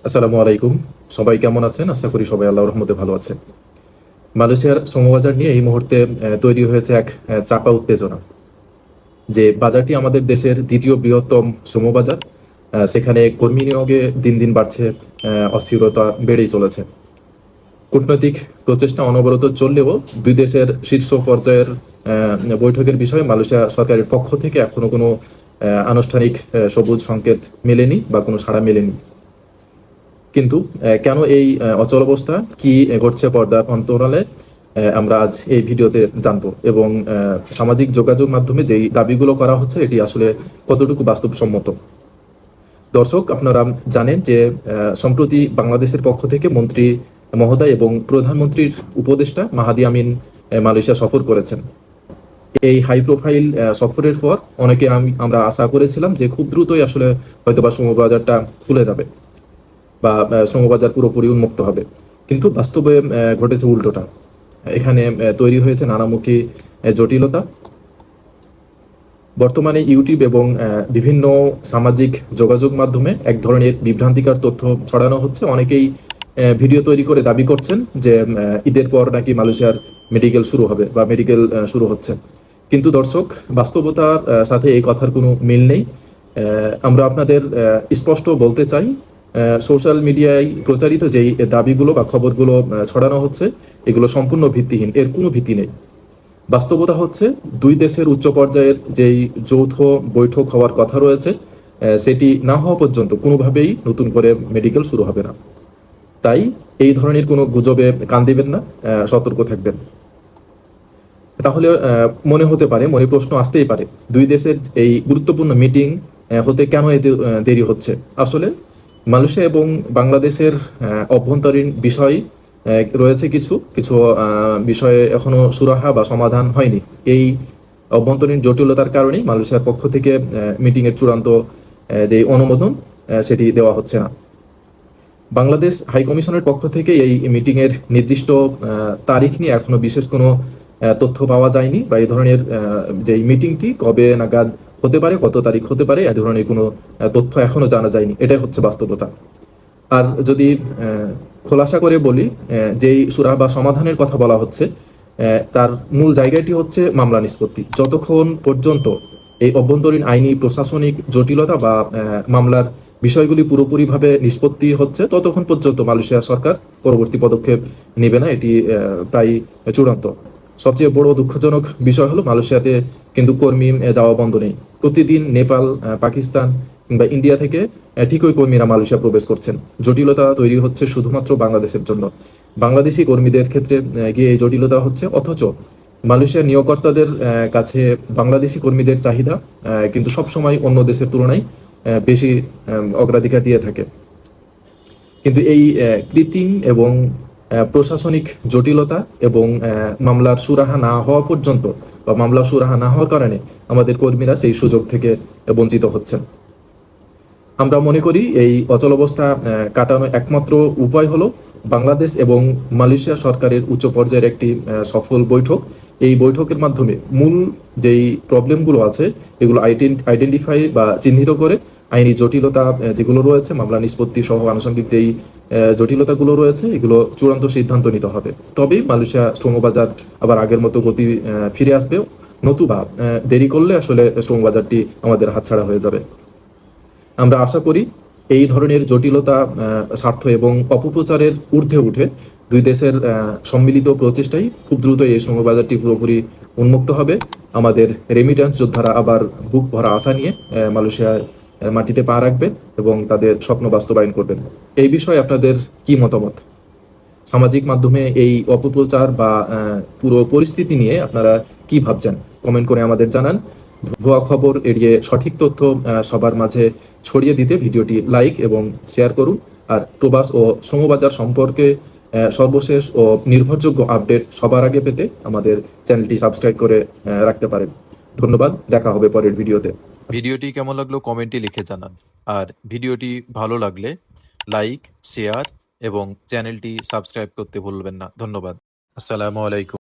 আসসালামু আলাইকুম। সবাই কেমন আছেন? আশা করি সবাই আল্লাহর রহমতে ভালো আছেন। মালয়েশিয়ার শ্রমবাজার নিয়ে এই মুহূর্তে তৈরি হয়েছে এক চাপা উত্তেজনা। যে বাজারটি আমাদের দেশের দ্বিতীয় বৃহত্তম শ্রমবাজার। সেখানে কর্মী নিয়োগে দিন, দিন বাড়ছে অস্থিরতা বেড়েই চলেছে। কূটনৈতিক প্রচেষ্টা অনবরত চললেও দুই দেশের শীর্ষ পর্যায়ের বৈঠকের বিষয়ে মালয়েশিয়া সরকারের পক্ষ থেকে এখনো কোনো আনুষ্ঠানিক সবুজ সংকেত মেলেনি বা কোনো সাড়া মেলেনি। কিন্তু কেন এই অচলাবস্থা? কি ঘটছে পর্দার অন্তরালে? আমরা আজ এই ভিডিওতে জানবো এবং সামাজিক যোগাযোগ মাধ্যমে যেই দাবিগুলো করা হচ্ছে এটি আসলে কতটুকু বাস্তবসম্মত। দর্শক, আপনারা জানেন যে সম্প্রতি বাংলাদেশের পক্ষ থেকে মন্ত্রী মহোদয় এবং প্রধানমন্ত্রীর উপদেষ্টা মাহাদি আমিন মালয়েশিয়া সফর করেছেন। এই হাই প্রোফাইল সফরের পর অনেকে আমরা আশা করেছিলাম যে খুব দ্রুতই আসলে হয়তোবা শ্রমবাজারটা খুলে যাবে বা শ্রমবাজার পুরোপুরি উন্মুক্ত হবে। কিন্তু বাস্তবে ঘটেছে উল্টোটা। এখানে তৈরি হয়েছে নানামুখী জটিলতা। বর্তমানে ইউটিউব এবং বিভিন্ন সামাজিক যোগাযোগ মাধ্যমে এক ধরনের বিভ্রান্তিকর তথ্য ছড়ানো হচ্ছে। অনেকেই ভিডিও তৈরি করে দাবি করছেন যে ঈদের পর নাকি মালয়েশিয়ার মেডিকেল শুরু হবে বা মেডিকেল শুরু হচ্ছে। কিন্তু দর্শক, বাস্তবতার সাথে এই কথার কোনো মিল নেই। আমরা আপনাদের স্পষ্ট বলতে চাই, সোশ্যাল মিডিয়ায় প্রচারিত যেই দাবিগুলো বা খবরগুলো ছড়ানো হচ্ছে, এগুলো সম্পূর্ণ ভিত্তিহীন। এর কোনো ভিত্তি নেই। বাস্তবতা হচ্ছে দুই দেশের উচ্চ পর্যায়ের যেই যৌথ বৈঠক হওয়ার কথা রয়েছে, সেটি না হওয়া পর্যন্ত কোনোভাবেই নতুন করে মেডিকেল শুরু হবে না। তাই এই ধরনের কোনো গুজবে কান দিবেন না, সতর্ক থাকবেন। তাহলে মনে হতে পারে, মনে প্রশ্ন আসতেই পারে, দুই দেশের এই গুরুত্বপূর্ণ মিটিং হতে কেন এত দেরি হচ্ছে? আসলে মালয়েশিয়া এবং বাংলাদেশের অভ্যন্তরীণ বিষয় রয়েছে কিছু কিছু বিষয়ে এখনো সুরাহা বা সমাধান হয়নি। এই অভ্যন্তরীণ জটিলতার কারণেই মালয়েশিয়ার পক্ষ থেকে মিটিংয়ের চূড়ান্ত যে অনুমোদন সেটি দেওয়া হচ্ছে না। বাংলাদেশ হাইকমিশনের পক্ষ থেকে এই মিটিংয়ের নির্দিষ্ট তারিখ নিয়ে এখনো বিশেষ কোনো তথ্য পাওয়া যায়নি, বা এই ধরনের যে মিটিংটি কবে নাগাদ হতে পারে, কত তারিখ হতে পারে, এ ধরনের কোনো তথ্য এখনো জানা যায়নি। এটাই হচ্ছে বাস্তবতা। আর যদি খোলাসা করে বলি, যেই সুরাহা বা সমাধানের কথা বলা হচ্ছে, তার মূল জায়গাটি হচ্ছে মামলা নিষ্পত্তি। যতক্ষণ পর্যন্ত এই অভ্যন্তরীণ আইনি প্রশাসনিক জটিলতা বা মামলার বিষয়গুলি পুরোপুরিভাবে নিষ্পত্তি হচ্ছে, ততক্ষণ পর্যন্ত মালয়েশিয়া সরকার পরবর্তী পদক্ষেপ নেবে না। এটি প্রায় চূড়ান্ত। সবচেয়ে বড় দুঃখজনক বিষয় হলো মালয়েশিয়াতে কিন্তু কর্মী যাওয়া বন্ধ নেই। প্রতিদিন নেপাল, পাকিস্তান কিংবা ইন্ডিয়া থেকে ঠিকই কর্মীরা মালয়েশিয়া প্রবেশ করছেন। জটিলতা তৈরি হচ্ছে শুধুমাত্র বাংলাদেশের জন্য। বাংলাদেশি কর্মীদের ক্ষেত্রে গিয়ে এই জটিলতা হচ্ছে, অথচ মালয়েশিয়ার নিয়োগকর্তাদের কাছে বাংলাদেশি কর্মীদের চাহিদা কিন্তু সবসময় অন্য দেশের তুলনায় বেশি অগ্রাধিকার দিয়ে থাকে। কিন্তু এই কৃত্রিম এবং প্রশাসনিক জটিলতা এবং মামলার সুরাহা না হওয়া পর্যন্ত বা মামলা সুরাহা না হওয়ার কারণে আমাদের কর্মীরা সেই সুযোগ থেকে বঞ্চিত হচ্ছেন। আমরা মনে করি এই অচলাবস্থা কাটানোর একমাত্র উপায় হলো বাংলাদেশ এবং মালয়েশিয়া সরকারের উচ্চ পর্যায়ের একটি সফল বৈঠক। এই বৈঠকের মাধ্যমে মূল যেই প্রবলেমগুলো আছে এগুলো আইডেন্টিফাই বা চিহ্নিত করে আইনি জটিলতা যেগুলো রয়েছে, মামলা নিষ্পত্তি সহ আনুষঙ্গিক যেই জটিলতাগুলো রয়েছে, এগুলো চূড়ান্ত সিদ্ধান্ত নিতে হবে। তবেই মালয়েশিয়া শ্রমবাজার আবার আগের মতো গতি ফিরে আসবে। নতুবা দেরি করলে আসলে শ্রমবাজারটি আমাদের হাতছাড়া হয়ে যাবে। আমরা আশা করি এই ধরনের জটিলতা, স্বার্থ এবং অপপ্রচারের ঊর্ধ্বে উঠে দুই দেশের সম্মিলিত প্রচেষ্টাই খুব দ্রুত এই শ্রমবাজারটি পুরোপুরি উন্মুক্ত হবে। আমাদের রেমিট্যান্স যোদ্ধারা আবার বুক ভরা আশা নিয়ে মালয়েশিয়ার মাটিতে পা রাখবেন এবং তাদের স্বপ্ন বাস্তবায়ন করবেন। এই বিষয়ে আপনাদের কি মতামত? সামাজিক মাধ্যমে এই অপপ্রচার বা পুরো পরিস্থিতি নিয়ে আপনারা কি ভাবছেন? কমেন্ট করে আমাদের জানান। ভুয়া খবর এড়িয়ে সঠিক তথ্য সবার মাঝে ছড়িয়ে দিতে ভিডিওটি লাইক এবং শেয়ার করুন। আর প্রবাস ও শ্রমবাজার সম্পর্কে সর্বশেষ ও নির্ভরযোগ্য আপডেট সবার আগে পেতে আমাদের চ্যানেলটি সাবস্ক্রাইব করে রাখতে পারেন। ধন্যবাদ। দেখা হবে পরের ভিডিওতে। ভিডিওটি কেমন লাগলো কমেন্টে লিখে জানান। আর ভিডিওটি ভালো লাগলে লাইক, শেয়ার এবং চ্যানেলটি সাবস্ক্রাইব করতে ভুলবেন না। ধন্যবাদ। আসসালামু আলাইকুম।